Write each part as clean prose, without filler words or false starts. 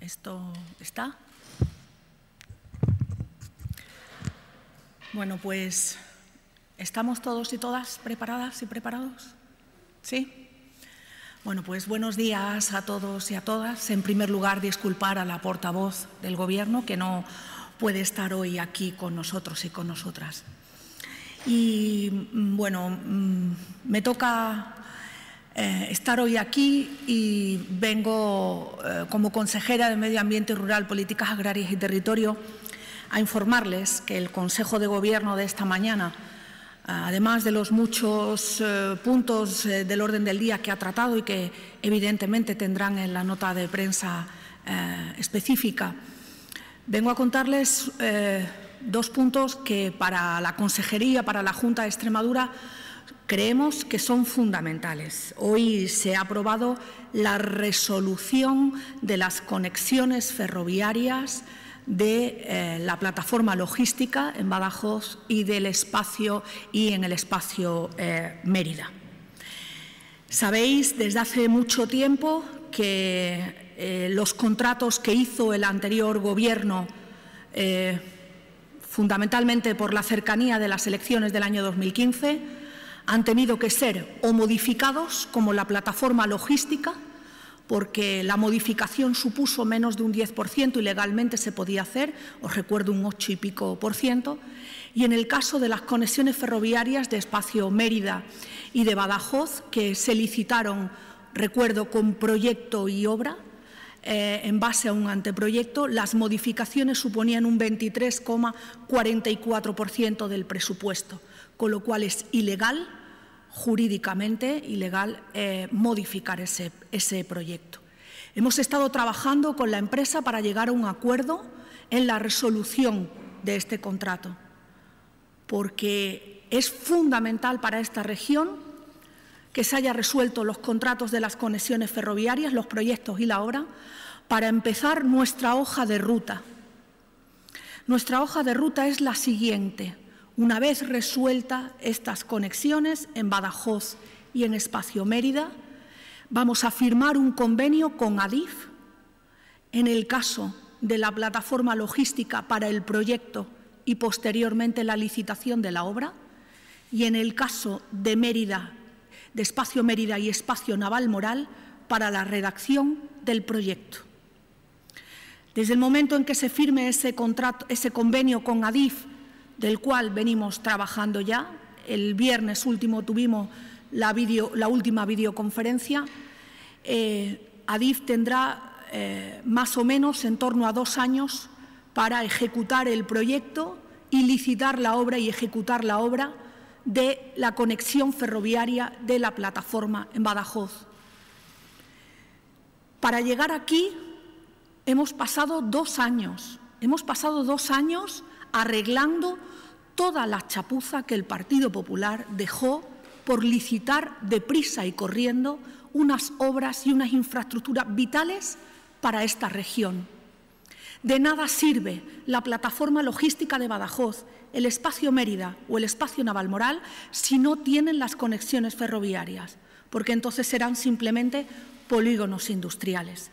¿Esto está? Bueno, pues, ¿estamos todos y todas preparadas y preparados? ¿Sí? Bueno, pues buenos días a todos y a todas. En primer lugar, disculpar a la portavoz del Gobierno que no puede estar hoy aquí con nosotros y con nosotras. Y, bueno, me toca estar hoy aquí y vengo como consejera de Medio Ambiente Rural, Políticas Agrarias y Territorio a informarles que el Consejo de Gobierno de esta mañana, además de los muchos puntos del orden del día que ha tratado y que evidentemente tendrán en la nota de prensa específica, vengo a contarles dos puntos que para la Consejería, para la Junta de Extremadura, creemos que son fundamentales. Hoy se ha aprobado la resolución de las conexiones ferroviarias de la plataforma logística en Badajoz y del espacio y en el espacio Mérida. Sabéis desde hace mucho tiempo que los contratos que hizo el anterior Gobierno, fundamentalmente por la cercanía de las elecciones del año 2015, han tenido que ser o modificados, como la plataforma logística, porque la modificación supuso menos de un 10% y legalmente se podía hacer, os recuerdo un 8 y pico %, y en el caso de las conexiones ferroviarias de espacio Mérida y de Badajoz, que se licitaron, recuerdo, con proyecto y obra, en base a un anteproyecto, las modificaciones suponían un 23,44% del presupuesto, con lo cual es ilegal, jurídicamente ilegal, modificar ese proyecto. Hemos estado trabajando con la empresa para llegar a un acuerdo en la resolución de este contrato, porque es fundamental para esta región que se haya resuelto los contratos de las conexiones ferroviarias, los proyectos y la obra, para empezar nuestra hoja de ruta. Nuestra hoja de ruta es la siguiente. Una vez resueltas estas conexiones en Badajoz y en espacio Mérida, vamos a firmar un convenio con Adif en el caso de la plataforma logística para el proyecto y posteriormente la licitación de la obra, y en el caso de Mérida, de espacio Mérida y espacio Navalmoral, para la redacción del proyecto. Desde el momento en que se firme ese convenio con Adif, del cual venimos trabajando ya, el viernes último tuvimos la última videoconferencia, Adif tendrá más o menos en torno a 2 años para ejecutar el proyecto y licitar la obra y ejecutar la obra de la conexión ferroviaria de la plataforma en Badajoz. Para llegar aquí hemos pasado 2 años. Hemos pasado 2 años arreglando toda la chapuza que el Partido Popular dejó por licitar deprisa y corriendo unas obras y unas infraestructuras vitales para esta región. De nada sirve la plataforma logística de Badajoz, el espacio Mérida o el espacio Navalmoral si no tienen las conexiones ferroviarias, porque entonces serán simplemente polígonos industriales.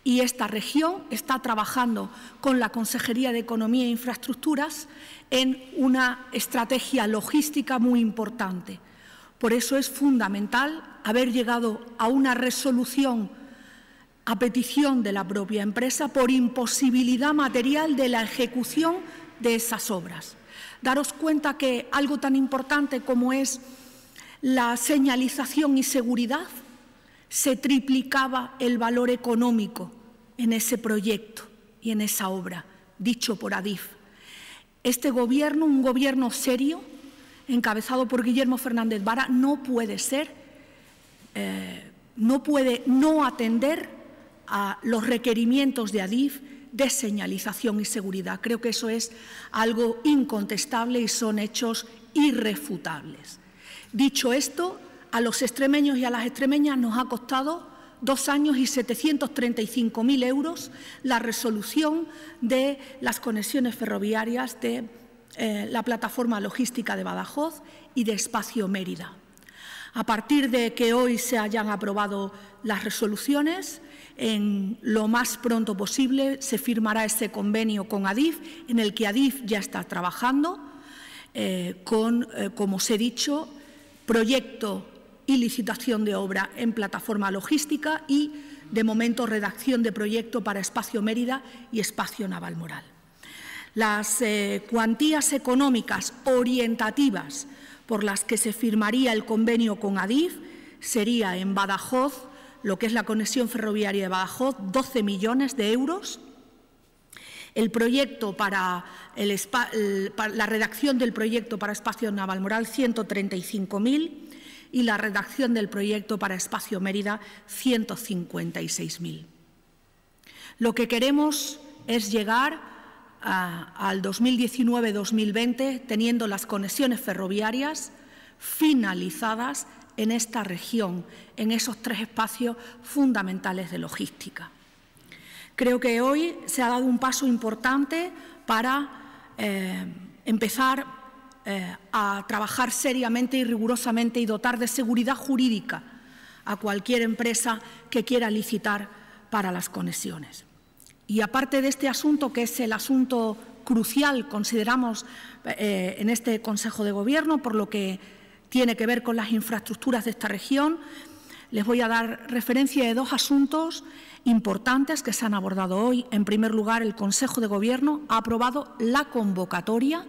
Y esta región está trabajando con la Consejería de Economía e Infraestructuras en una estrategia logística muy importante. Por eso es fundamental haber llegado a una resolución a petición de la propia empresa por imposibilidad material de la ejecución de esas obras. Daros cuenta que algo tan importante como es la señalización y seguridad, se triplicaba el valor económico en ese proyecto y en esa obra, dicho por Adif. Este Gobierno, un Gobierno serio, encabezado por Guillermo Fernández Vara, no puede no atender a los requerimientos de Adif de señalización y seguridad. Creo que eso es algo incontestable y son hechos irrefutables. Dicho esto, a los extremeños y a las extremeñas nos ha costado 2 años y 735.000 euros la resolución de las conexiones ferroviarias de la plataforma logística de Badajoz y de espacio Mérida. A partir de que hoy se hayan aprobado las resoluciones, en lo más pronto posible se firmará ese convenio con Adif, en el que Adif ya está trabajando con, como os he dicho, proyecto y licitación de obra en plataforma logística y, de momento, redacción de proyecto para Espacio Mérida y Espacio Navalmoral. Las cuantías económicas orientativas por las que se firmaría el convenio con Adif sería en Badajoz, lo que es la conexión ferroviaria de Badajoz, 12 millones de euros. El proyecto para la redacción del proyecto para Espacio Navalmoral, 135.000, y la redacción del proyecto para Espacio Mérida, 156.000. Lo que queremos es llegar al 2019-2020 teniendo las conexiones ferroviarias finalizadas en esta región, en esos 3 espacios fundamentales de logística. Creo que hoy se ha dado un paso importante para empezar a trabajar seriamente y rigurosamente y dotar de seguridad jurídica a cualquier empresa que quiera licitar para las conexiones. Y aparte de este asunto, que es el asunto crucial, consideramos, en este Consejo de Gobierno, por lo que tiene que ver con las infraestructuras de esta región, les voy a dar referencia de 2 asuntos importantes que se han abordado hoy. En primer lugar, el Consejo de Gobierno ha aprobado la convocatoria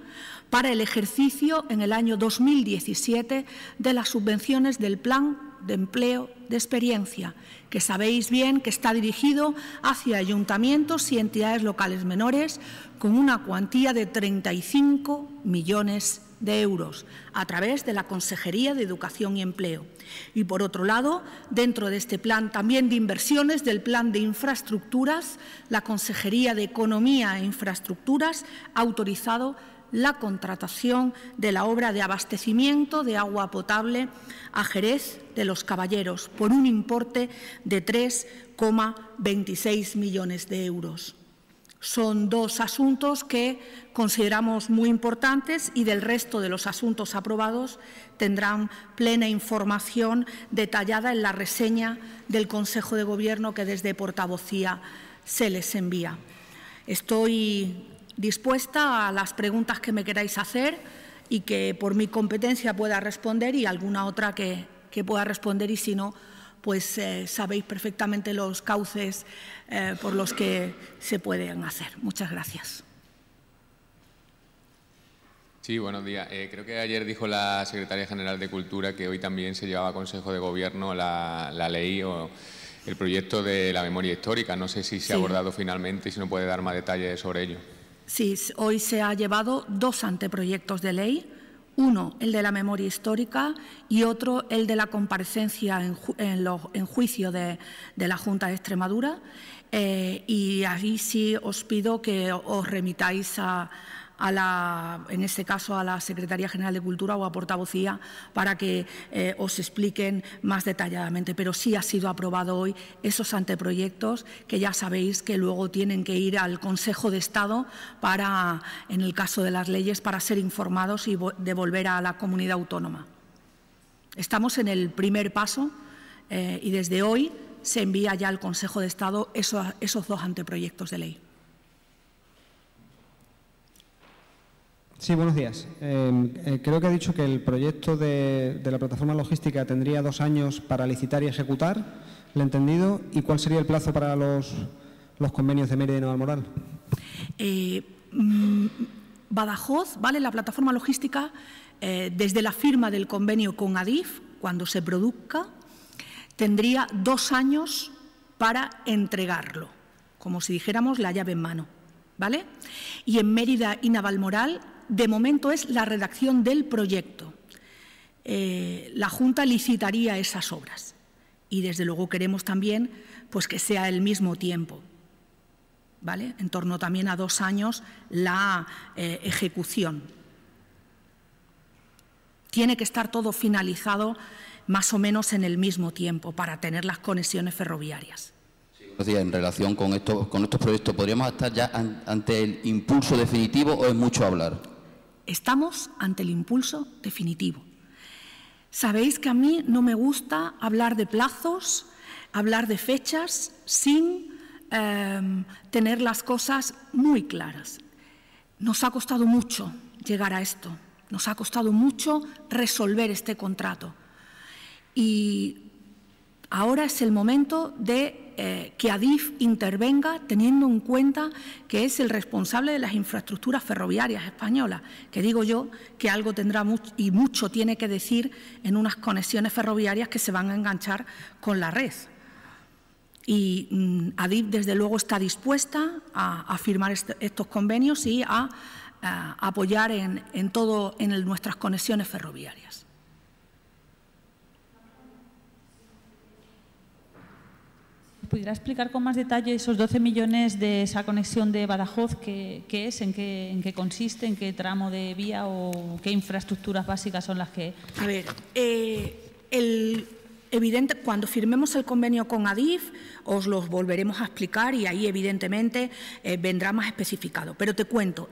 para el ejercicio en el año 2017 de las subvenciones del Plan de Empleo de Experiencia, que sabéis bien que está dirigido hacia ayuntamientos y entidades locales menores con una cuantía de 35 millones de euros a través de la Consejería de Educación y Empleo. Y, por otro lado, dentro de este plan también de inversiones del Plan de Infraestructuras, la Consejería de Economía e Infraestructuras ha autorizado la contratación de la obra de abastecimiento de agua potable a Jerez de los Caballeros por un importe de 3,26 millones de euros. Son 2 asuntos que consideramos muy importantes y del resto de los asuntos aprobados tendrán plena información detallada en la reseña del Consejo de Gobierno que desde portavocía se les envía. Estoy dispuesta a las preguntas que me queráis hacer y que por mi competencia pueda responder y alguna otra que pueda responder y si no, pues sabéis perfectamente los cauces por los que se pueden hacer. Muchas gracias. Sí, buenos días. Creo que ayer dijo la Secretaria General de Cultura que hoy también se llevaba a Consejo de Gobierno la ley o el proyecto de la memoria histórica. No sé si se ha abordado finalmente y si no puede dar más detalles sobre ello. Sí, hoy se ha llevado 2 anteproyectos de ley. Uno, el de la memoria histórica, y otro, el de la comparecencia en juicio de la Junta de Extremadura. Y ahí sí os pido que os remitáis en este caso a la Secretaría General de Cultura o a portavocía para que os expliquen más detalladamente. Pero sí ha sido aprobado hoy esos anteproyectos que ya sabéis que luego tienen que ir al Consejo de Estado para, en el caso de las leyes, para ser informados y devolver a la comunidad autónoma. Estamos en el primer paso y desde hoy se envía ya al Consejo de Estado esos 2 anteproyectos de ley. Sí, buenos días. Creo que ha dicho que el proyecto de la plataforma logística tendría 2 años para licitar y ejecutar. ¿Le he entendido? ¿Y cuál sería el plazo para los convenios de Mérida y Navalmoral? Badajoz, ¿vale? La plataforma logística, desde la firma del convenio con Adif, cuando se produzca, tendría 2 años para entregarlo, como si dijéramos la llave en mano, ¿vale? Y en Mérida y Navalmoral, de momento es la redacción del proyecto. La Junta licitaría esas obras y, desde luego, queremos también pues, que sea el mismo tiempo, ¿vale? En torno también a 2 años la ejecución. Tiene que estar todo finalizado más o menos en el mismo tiempo para tener las conexiones ferroviarias. En relación con estos proyectos, ¿podríamos estar ya ante el impulso definitivo o es mucho hablar? Estamos ante el impulso definitivo. Sabéis que a mí no me gusta hablar de plazos hablar de fechas sin tener las cosas muy claras. Nos ha costado mucho llegar a esto, nos ha costado mucho resolver este contrato y ahora es el momento de que Adif intervenga teniendo en cuenta que es el responsable de las infraestructuras ferroviarias españolas, que digo yo que algo tendrá y mucho tiene que decir en unas conexiones ferroviarias que se van a enganchar con la red. Y Adif, desde luego, está dispuesta a firmar estos convenios y a apoyar en nuestras conexiones ferroviarias. ¿Pudiera explicar con más detalle esos 12 millones de esa conexión de Badajoz? ¿Qué es? ¿En qué consiste? ¿En qué tramo de vía o qué infraestructuras básicas son las que...? A ver, evidente, cuando firmemos el convenio con Adif os los volveremos a explicar y ahí evidentemente vendrá más especificado. Pero te cuento,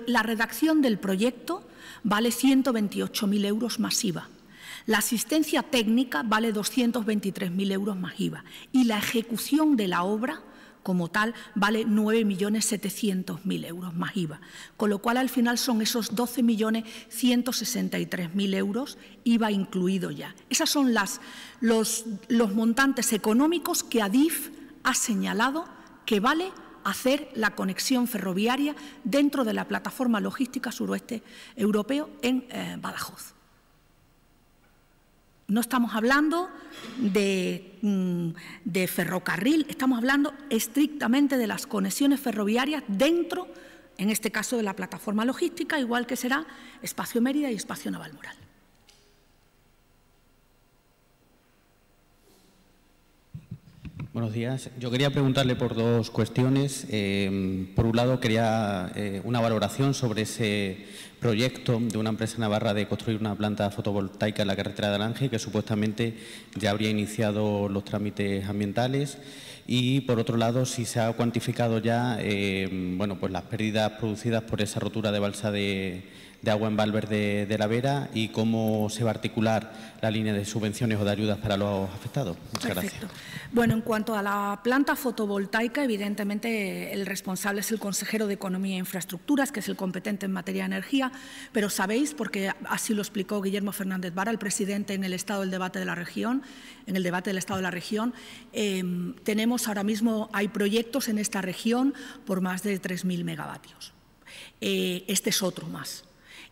la redacción del proyecto vale 128.000 euros más IVA. La asistencia técnica vale 223.000 euros más IVA y la ejecución de la obra como tal vale 9.700.000 euros más IVA, con lo cual al final son esos 12.163.000 euros, IVA incluido ya. Esos son los montantes económicos que Adif ha señalado que vale hacer la conexión ferroviaria dentro de la plataforma logística suroeste europeo en Badajoz. No estamos hablando de ferrocarril, estamos hablando estrictamente de las conexiones ferroviarias dentro, en este caso, de la plataforma logística, igual que será Espacio Mérida y Espacio Navalmoral. Buenos días. Yo quería preguntarle por dos cuestiones. Por un lado, quería una valoración sobre ese proyecto de una empresa navarra de construir una planta fotovoltaica en la carretera de Alange, que supuestamente ya habría iniciado los trámites ambientales. Y, por otro lado, si se ha cuantificado ya pues las pérdidas producidas por esa rotura de balsa de agua en Valverde de la Vera y cómo se va a articular la línea de subvenciones o de ayudas para los afectados. Muchas Perfecto. gracias. Bueno, en cuanto a la planta fotovoltaica, evidentemente el responsable es el consejero de Economía e Infraestructuras, que es el competente en materia de energía, pero sabéis, porque así lo explicó Guillermo Fernández Vara, el presidente, en el estado del debate de la región, en el debate del estado de la región, tenemos ahora mismo, hay proyectos en esta región por más de 3.000 megavatios. Este es otro más.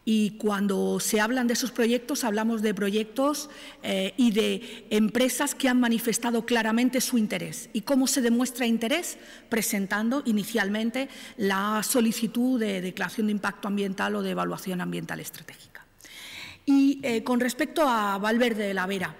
Y cuando se hablan de esos proyectos, hablamos de proyectos y de empresas que han manifestado claramente su interés. ¿Y cómo se demuestra interés? Presentando inicialmente la solicitud de declaración de impacto ambiental o de evaluación ambiental estratégica. Y con respecto a Valverde de la Vera,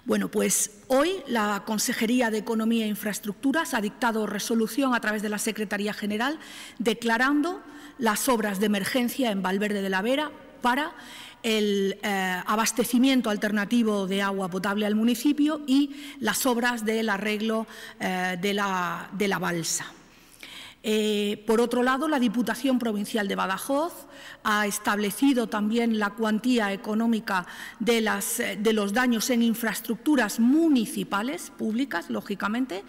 bueno, pues hoy la Consejería de Economía e Infraestructuras ha dictado resolución a través de la Secretaría General declarando las obras de emergencia en Valverde de la Vera para el abastecimiento alternativo de agua potable al municipio y las obras del arreglo de la balsa. Por otro lado, la Diputación Provincial de Badajoz ha establecido también la cuantía económica de los daños en infraestructuras municipales, públicas, lógicamente,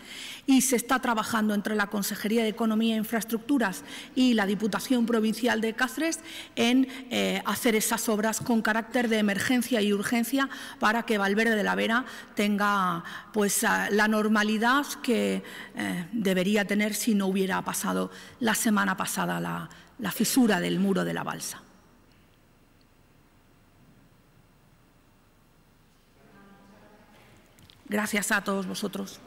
y se está trabajando entre la Consejería de Economía e Infraestructuras y la Diputación Provincial de Cáceres en hacer esas obras con carácter de emergencia y urgencia para que Valverde de la Vera tenga pues, la normalidad que debería tener si no hubiera pasado la semana pasada la fisura del muro de la balsa. Gracias a todos vosotros.